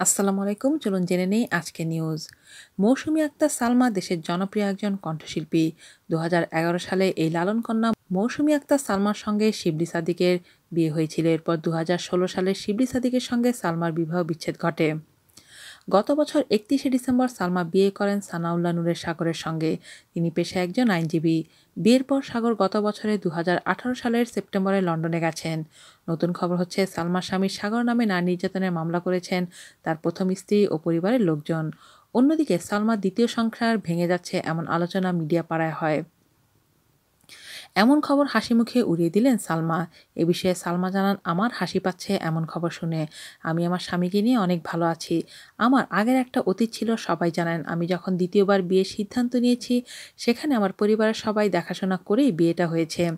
আসসালামু আলাইকুম। চলুন জেনে নেই আজকে নিউজ। মৌসুমী আক্তার সালমা দেশের জনপ্রিয় একজন কণ্ঠশিল্পী। ২০১১ সালে এই লালন কন্যা মৌসুমী আক্তার সালমার সঙ্গে শিবলি সাদিকের বিয়ে হয়েছিল। এরপর ২০১৬ সালে শিবলি সাদিকের সঙ্গে সালমার বিবাহ বিচ্ছেদ ঘটে। গত বছর ৩১শে ডিসেম্বর সালমা বিয়ে করেন সানাউল্লাহ নূরের সাগরের সঙ্গে। তিনি পেশায় একজন আইনজীবী। বিয়ের পর সাগর গত বছরের ২০১৮ সালের সেপ্টেম্বরে লন্ডনে গেছেন। নতুন খবর হচ্ছে, সালমার স্বামী সাগর নামে নারী নির্যাতনের মামলা করেছেন তার প্রথম স্ত্রী ও পরিবারের লোকজন। অন্যদিকে সালমার দ্বিতীয় সংসার ভেঙে যাচ্ছে এমন আলোচনা মিডিয়া পাড়ায় হয়। এমন খবর হাসিমুখে উড়িয়ে দিলেন সালমা। এ বিষয়ে সালমা জানান, আমার হাসি পাচ্ছে এমন খবর শুনে। আমি আমার স্বামীকে নিয়ে অনেক ভালো আছি। আমার আগের একটা অতীত ছিল, সবাই জানেন। আমি যখন দ্বিতীয়বার বিয়ের সিদ্ধান্ত নিয়েছি, সেখানে আমার পরিবারের সবাই দেখাশোনা করেই বিয়েটা হয়েছে।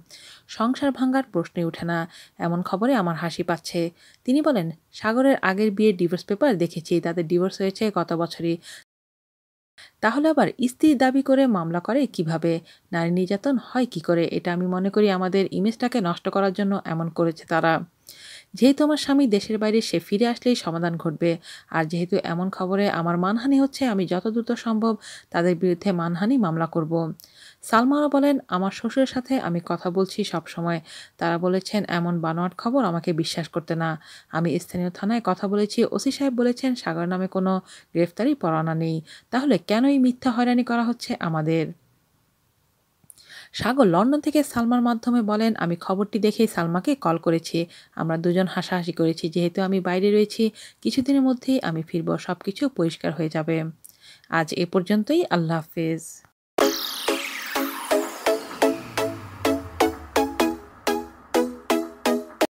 সংসার ভাঙার প্রশ্নই ওঠে না। এমন খবরে আমার হাসি পাচ্ছে। তিনি বলেন, সাগরের আগের বিয়ের ডিভোর্স পেপার দেখেছি, তাদের ডিভোর্স হয়েছে গত বছরই। তাহলে আবার স্ত্রীর দাবি করে মামলা করে কিভাবে? নারী নির্যাতন হয় কি করে? এটা আমি মনে করি আমাদের ইমেজটাকে নষ্ট করার জন্য এমন করেছে তারা। যেহেতু আমার স্বামী দেশের বাইরে, সে ফিরে আসলেই সমাধান ঘটবে। আর যেহেতু এমন খবরে আমার মানহানি হচ্ছে, আমি যত দ্রুত সম্ভব তাদের বিরুদ্ধে মানহানি মামলা করব। সালমাও বলেন, আমার শ্বশুরের সাথে আমি কথা বলছি সব সময়। তারা বলেছেন এমন বানোয়াট খবর আমাকে বিশ্বাস করতে না। আমি স্থানীয় থানায় কথা বলেছি। ওসি সাহেব বলেছেন সাগর নামে কোনো গ্রেফতারি পরোয়ানা নেই। তাহলে কেন এই মিথ্যা হয়রানি করা হচ্ছে আমাদের? সাগর লন্ডন থেকে সালমার মাধ্যমে বলেন, আমি খবরটি দেখেই সালমাকে কল করেছি। আমরা দুজন হাসাহাসি করেছি। যেহেতু আমি বাইরে রয়েছি, কিছুদিনের মধ্যেই আমি ফিরব, সবকিছু পরিষ্কার হয়ে যাবে। আজ এ পর্যন্তই। আল্লাহ হাফেজ।